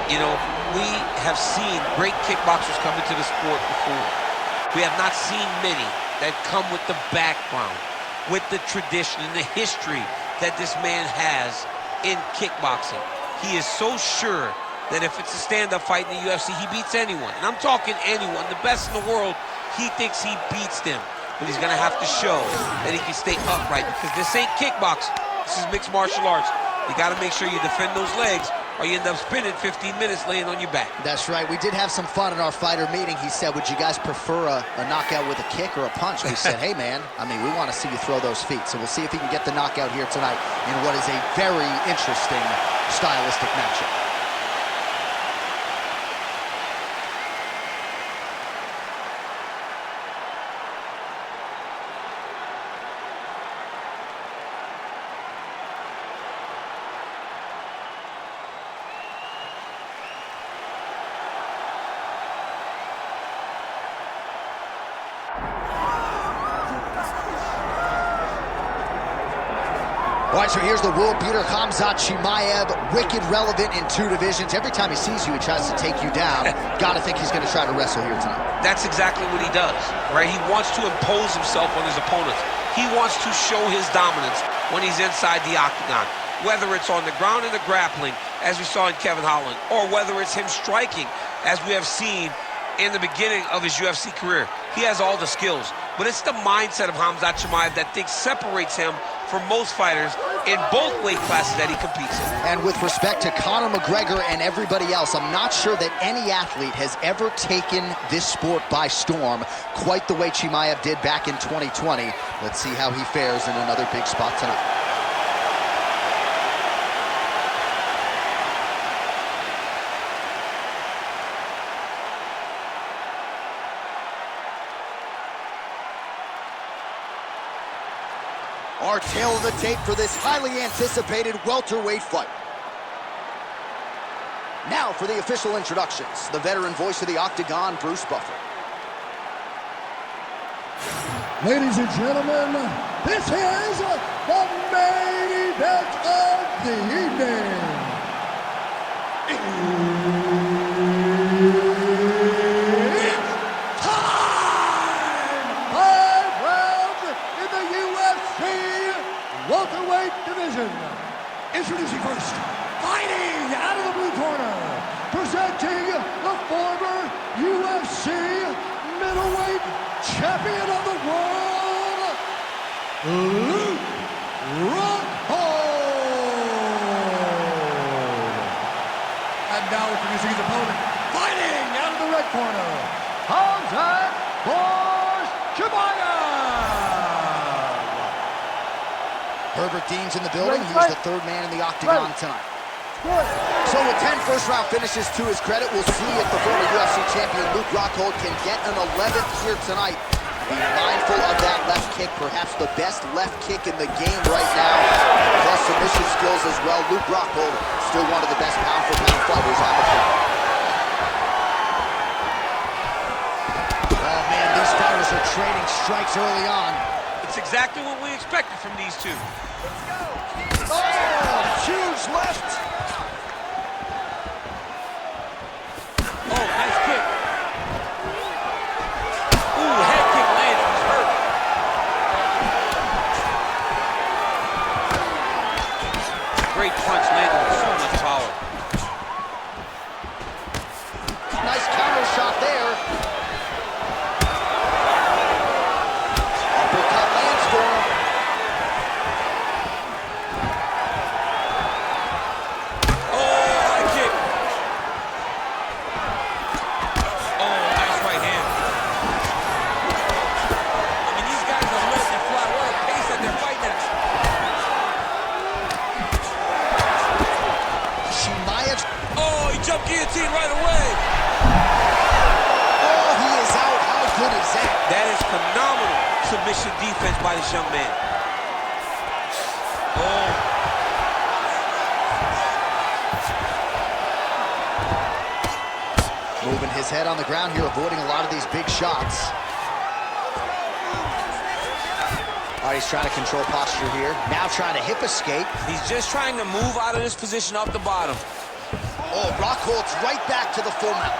You know, we have seen great kickboxers come into the sport before. We have not seen many that come with the background, with the tradition and the history that this man has in kickboxing. He is so sure that if it's a stand-up fight in the UFC, he beats anyone. And I'm talking anyone, the best in the world, he thinks he beats them. But he's gonna have to show that he can stay upright, because this ain't kickboxing. This is mixed martial arts. You gotta make sure you defend those legs, or you end up spinning 15 minutes laying on your back. That's right. We did have some fun in our fighter meeting. He said, would you guys prefer a knockout with a kick or a punch? We said, hey, man, I mean, we want to see you throw those feet. So we'll see if he can get the knockout here tonight in what is a very interesting stylistic matchup. All right, so here's the world beater, Khamzat Chimaev, wicked relevant in 2 divisions. Every time he sees you, he tries to take you down. Gotta think he's gonna try to wrestle here tonight. That's exactly what he does, right? He wants to impose himself on his opponents. He wants to show his dominance when he's inside the octagon, whether it's on the ground in the grappling, as we saw in Kevin Holland, or whether it's him striking, as we have seen in the beginning of his UFC career. He has all the skills, but it's the mindset of Khamzat Chimaev that I think separates him from most fighters in both weight classes that he competes in. And with respect to Conor McGregor and everybody else, I'm not sure that any athlete has ever taken this sport by storm quite the way Chimaev did back in 2020. Let's see how he fares in another big spot tonight. Our tail of the tape for this highly anticipated welterweight fight. Now for the official introductions, the veteran voice of the Octagon, Bruce Buffer. Ladies and gentlemen, this is the main event of the evening. Welterweight division. Introducing first, fighting out of the blue corner, presenting the former UFC middleweight champion of the world, Rockhold. And now introducing his opponent, fighting out of the red corner, Khamzat Chimaev. Herbert Dean's in the building. He's the 3rd man in the octagon tonight. So with 10 first-round finishes to his credit, we'll see if the former UFC champion Luke Rockhold can get an 11th here tonight. Be mindful of that left kick, perhaps the best left kick in the game right now. Plus submission skills as well. Luke Rockhold, still one of the best pound-for-pound fighters on the floor. Oh man, these fighters are trading strikes early on. It's exactly what we expected from these two. Oh, huge left. Oh, nice kick. Ooh, head kick lands. He's hurt. Great punch landed with so much power. Nice counter shot there. Guillotine right away. Oh, he is out. How good is that? That is phenomenal submission defense by this young man. Oh. Moving his head on the ground here, avoiding a lot of these big shots. All right, he's trying to control posture here. Now trying to hip escape. He's just trying to move out of this position off the bottom. Oh, Rockhold's right back to the full mount.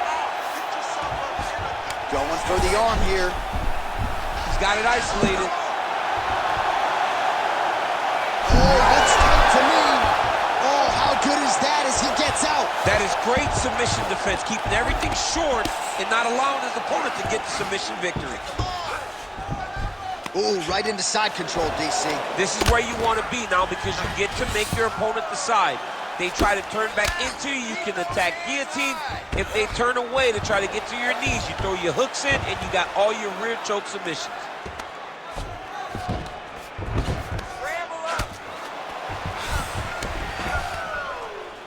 Going for the arm here. He's got it isolated. Oh, looks tight to me. Oh, how good is that as he gets out? That is great submission defense, keeping everything short and not allowing his opponent to get the submission victory. Ooh, right into side control, DC. This is where you want to be now because you get to make your opponent decide. They try to turn back into you, you can attack guillotine. If they turn away to try to get to your knees, you throw your hooks in and you got all your rear choke submissions.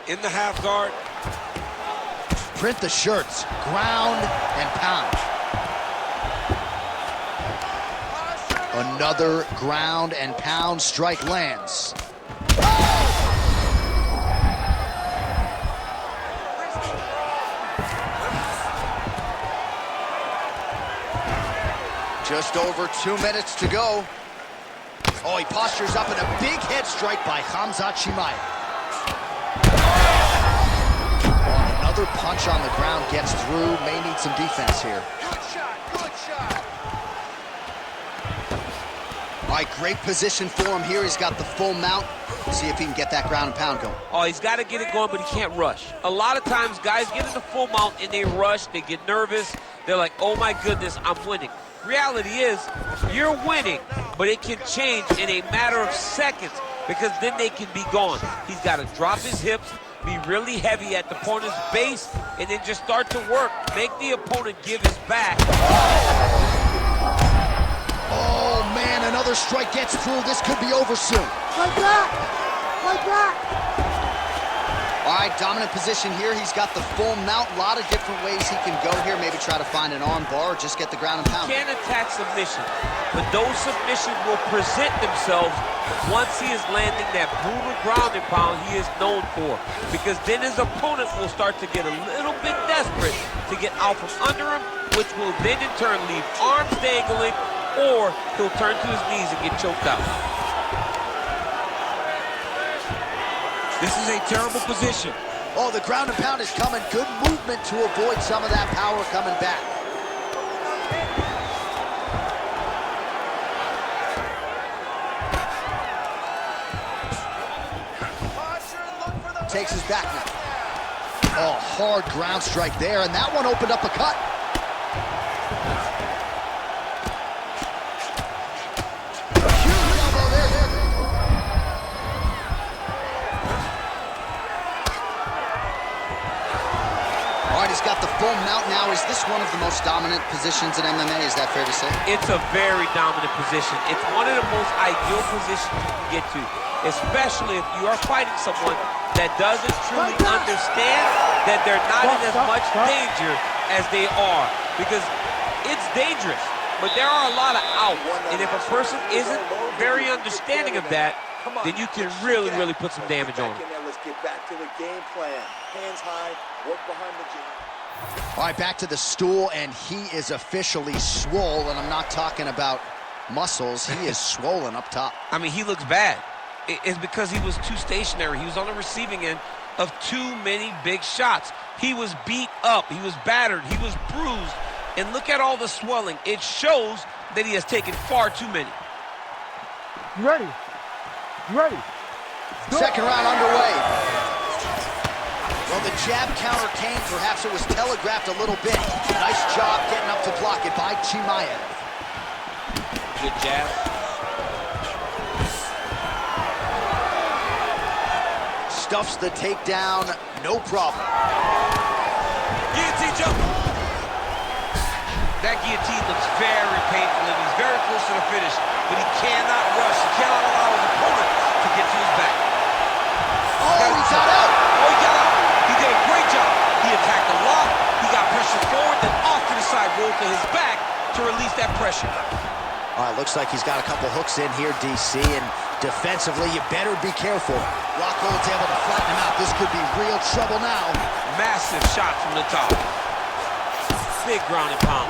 In the half guard. Print the shirts, ground and pound. Another ground and pound strike lands. Just over 2 minutes to go. Oh, he postures up in a big head strike by Khamzat Chimaev. Oh, another punch on the ground gets through. May need some defense here. Good shot, good shot. All right, great position for him here. He's got the full mount. See if he can get that ground and pound going. Oh, he's got to get it going, but he can't rush. A lot of times, guys get in the full mount and they rush, they get nervous. They're like, oh my goodness, I'm winning. Reality is, you're winning, but it can change in a matter of seconds because then they can be gone. He's got to drop his hips, be really heavy at the opponent's base, and then just start to work. Make the opponent give his back. Oh, man, another strike gets through. This could be over soon. Like that! Like that! All right, dominant position here. He's got the full mount. A lot of different ways he can go here. Maybe try to find an arm bar or just get the ground and pound. Can't attack submission, but those submissions will present themselves once he is landing that brutal ground and pound he is known for. Because then his opponent will start to get a little bit desperate to get out from under him, which will then in turn leave arms dangling, or he'll turn to his knees and get choked out. This is a terrible position. Oh, the ground and pound is coming. Good movement to avoid some of that power coming back. Takes his back now. Oh, hard ground strike there, and that one opened up a cut. He's got the full mount now. Is this one of the most dominant positions in MMA? Is that fair to say? It's a very dominant position. It's one of the most ideal positions you can get to, especially if you are fighting someone that doesn't truly understand that they're not in as much danger as they are. Because it's dangerous, but there are a lot of outs. And if a person isn't very understanding of that, then you can really, really put some damage on them. Let's get back to the game plan. Hands high, work behind the gym. All right, back to the stool, and he is officially swole, and I'm not talking about muscles. He is swollen up top. I mean, he looks bad. It's because he was too stationary. He was on the receiving end of too many big shots. He was beat up. He was battered. He was bruised. And look at all the swelling. It shows that he has taken far too many. You ready? You ready? Second round underway. Well, the jab counter came. Perhaps it was telegraphed a little bit. Nice job getting up to block it by Chimaev. Good jab. Stuffs the takedown, no problem. Guillotine jump. That guillotine looks very painful, and he's very close to the finish, but he cannot rush. He cannot allow his opponent to get to his back. Oh, he got out. Oh, he got out. He did a great job. He attacked a lot. He got pressure forward, then off to the side, rolled to his back to release that pressure. All right, looks like he's got a couple hooks in here, DC, and defensively, you better be careful. Rockhold's able to flatten him out. This could be real trouble now. Massive shot from the top. Big ground and pound.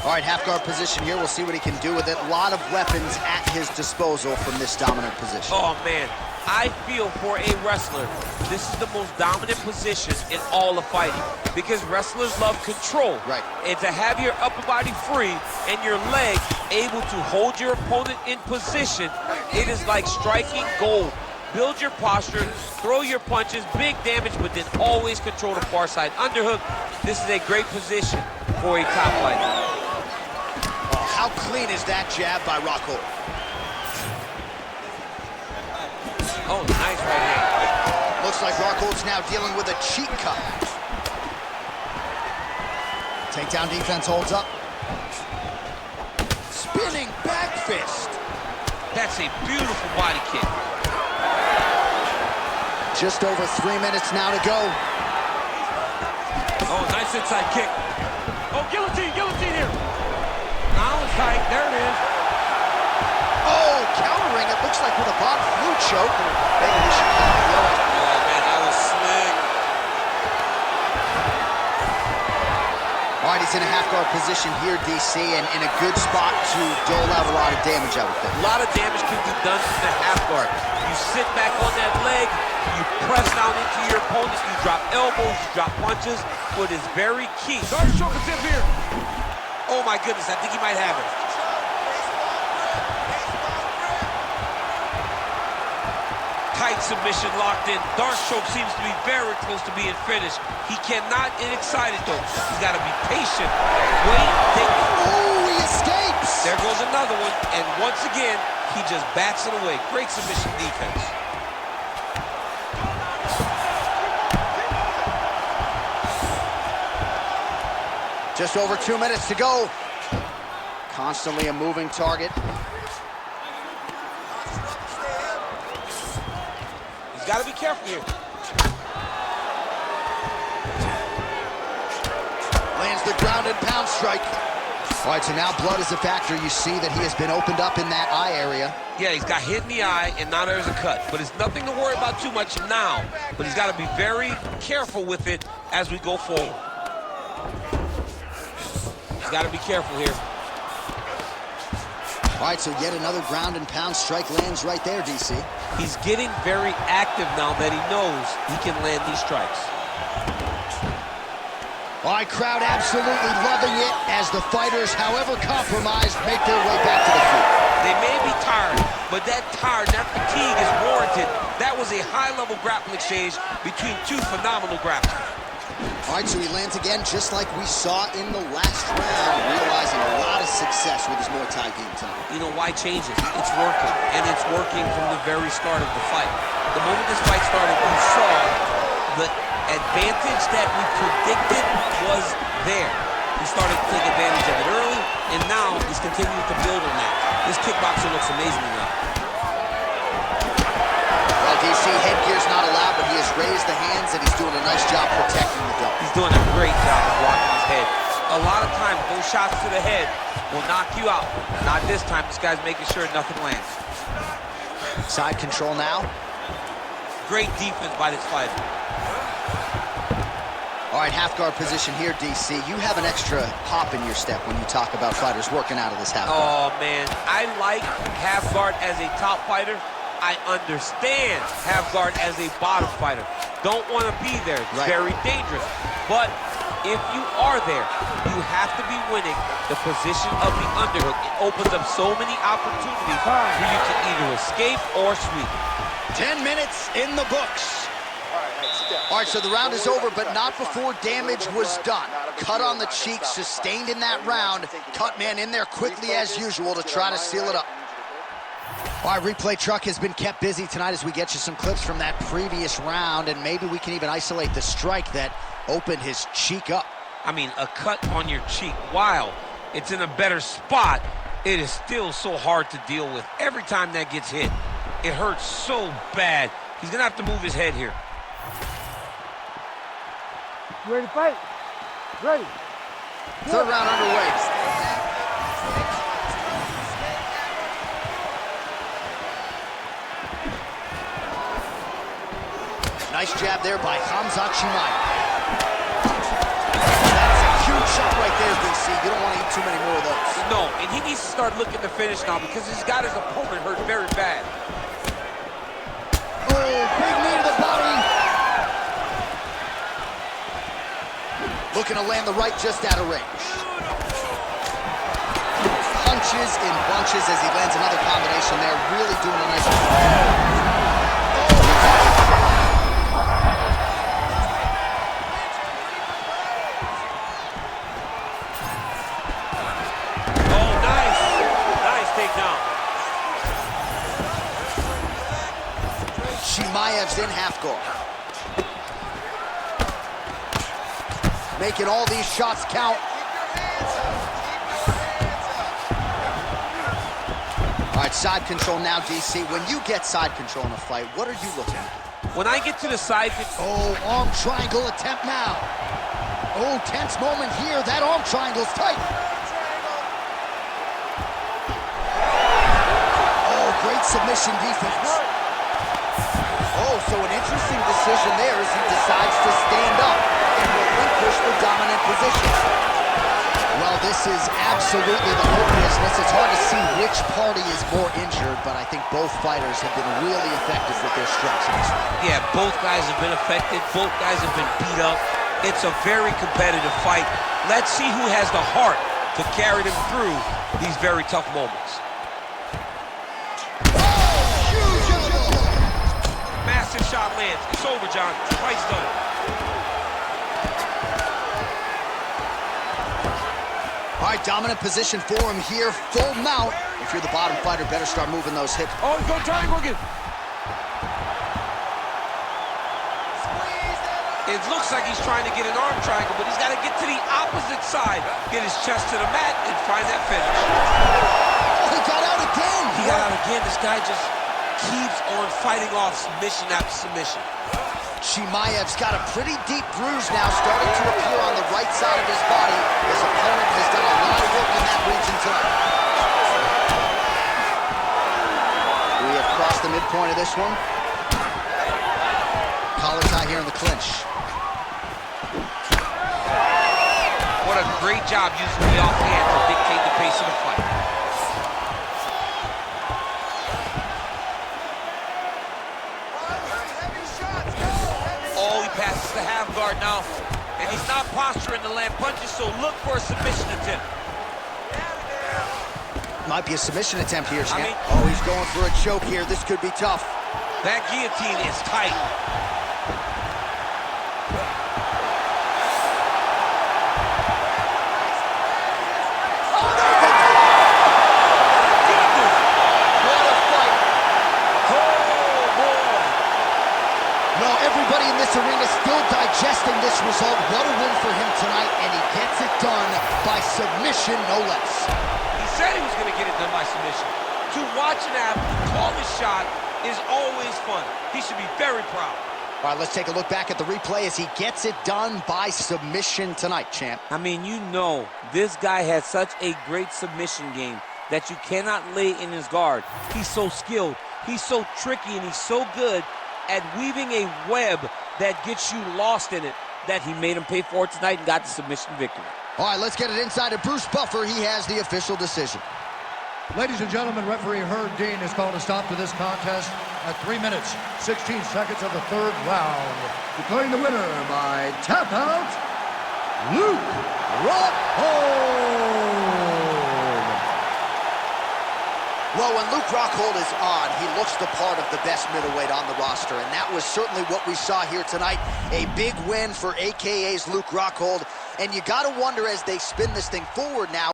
All right, half guard position here. We'll see what he can do with it. A lot of weapons at his disposal from this dominant position. Oh, man. I feel for a wrestler, this is the most dominant position in all of fighting because wrestlers love control. Right. And to have your upper body free and your leg able to hold your opponent in position, it is like striking gold. Build your posture, throw your punches, big damage, but then always control the far side underhook. This is a great position for a top fighter. Oh, how clean is that jab by Rockhold? Oh, nice right hand. Looks like Rockhold's now dealing with a cheek cut. Takedown defense holds up. Spinning back fist. That's a beautiful body kick. Just over 3 minutes now to go. Oh, nice inside kick. Oh, guillotine here. Now it's tight, there it is. Oh, countering it, looks like with a Bob flu choke. Maybe we should call it the other. Oh, man, that was slick. All right, he's in a half guard position here, DC, and in a good spot to dole out a lot of damage, I would think. A lot of damage can be done from the half guard. You sit back on that leg, you press down into your opponent, you drop elbows, you drop punches. What is very key. Dark choke attempt here. Oh, my goodness, I think he might have it. Tight submission locked in. Dark choke seems to be very close to being finished. He cannot get excited though. He's got to be patient. Wait, think. Oh, he escapes! There goes another one, and once again, he just bats it away. Great submission defense. Just over 2 minutes to go. Constantly a moving target. Got to be careful here. Lands the ground and pound strike. All right, so now blood is a factor. You see that he has been opened up in that eye area. Yeah, he's got hit in the eye, and now there's a cut. But it's nothing to worry about too much now. But he's got to be very careful with it as we go forward. He's got to be careful here. All right, so yet another ground and pound strike lands right there, DC. He's getting very active now that he knows he can land these strikes. All right, crowd absolutely loving it as the fighters, however compromised, make their way back to the field. They may be tired, but that fatigue is warranted. That was a high-level grappling exchange between two phenomenal grapplers. All right, so he lands again just like we saw in the last round, realizing a lot of success with his Muay Thai game tonight. You know, why change it? It's working, and it's working from the very start of the fight. The moment this fight started, we saw the advantage that we predicted was there. He started to take advantage of it early, and now he's continuing to build on that. This kickboxer looks amazing now. Well, DC, headgear's not allowed, but he has raised the hands, and he's doing a nice job protecting the dome. He's doing a great job of blocking his head. A lot of times, those shots to the head will knock you out. Not this time. This guy's making sure nothing lands. Side control now. Great defense by this fighter. All right, half guard position here, DC. You have an extra hop in your step when you talk about fighters working out of this half guard. Oh, man. I like half guard as a top fighter. I understand half guard as a bottom fighter. Don't want to be there. It's very dangerous. But if you are there, you have to be winning the position of the underhook. It opens up so many opportunities for you to either escape or sweep. 10 minutes in the books. All right, so the round is over, but not before damage was done. Cut on the cheek, sustained in that round. Cut man in there quickly as usual to try to seal it up. All right, replay truck has been kept busy tonight as we get you some clips from that previous round, and maybe we can even isolate the strike that opened his cheek up. I mean, a cut on your cheek, while it's in a better spot, it is still so hard to deal with. Every time that gets hit, it hurts so bad. He's gonna have to move his head here. Ready to fight? Ready. Third round underway. Nice jab there by Khamzat Chimaev. That's a huge shot right there, DC. You don't want to eat too many more of needs to start looking to finish now because he's got his opponent hurt very bad. Oh, big knee to the body. Looking to land the right just out of range. Punches in bunches as he lands another combination there. Really doing a nice job. Chimaev's in half guard. Making all these shots count. All right, side control now, DC. When you get side control in a fight, what are you looking at? When I get to the side control... Oh, arm triangle attempt now. Oh, tense moment here. That arm triangle's tight. Oh, great submission defense. Oh, so an interesting decision there as he decides to stand up and relinquish the dominant position. Well, this is absolutely the whole business. It's hard to see which party is more injured, but I think both fighters have been really effective with their strikes in this fight. Yeah, both guys have been affected. Both guys have been beat up. It's a very competitive fight. Let's see who has the heart to carry them through these very tough moments. Massive shot lands. It's over, John. Fight's done. All right, dominant position for him here. Full mount. If you're the bottom fighter, better start moving those hips. Oh, go triangle again. It looks like he's trying to get an arm triangle, but he's got to get to the opposite side. Get his chest to the mat and find that finish. Oh, he got out again. He got out again. This guy just keeps on fighting off submission after submission. Chimaev's got a pretty deep bruise now, starting to appear on the right side of his body. His opponent has done a lot of work in that region tonight. We have crossed the midpoint of this one. Collar tie here in the clinch. What a great job using the offhand to dictate the pace of the fight. Passes the half guard now, and he's not posturing to land punches, so look for a submission attempt. Might be a submission attempt here, champ. Oh, he's going for a choke here. This could be tough. That guillotine is tight. Everybody in this arena still digesting this result. What a win for him tonight, and he gets it done by submission, no less. He said he was going to get it done by submission. To watch an athlete call his shot is always fun. He should be very proud. All right, let's take a look back at the replay as he gets it done by submission tonight, champ. I mean, you know, this guy has such a great submission game that you cannot lay in his guard. He's so skilled, he's so tricky, and he's so good at weaving a web that gets you lost in it that he made him pay for it tonight and got the submission victory. All right, let's get it inside of Bruce Buffer. He has the official decision. Ladies and gentlemen, referee Herb Dean has called a stop to this contest at 3 minutes, 16 seconds of the third round, declaring the winner by tap out, Luke Rockhold. Well, when Luke Rockhold is on, he looks the part of the best middleweight on the roster, and that was certainly what we saw here tonight. A big win for AKA's Luke Rockhold, and you got to wonder as they spin this thing forward now,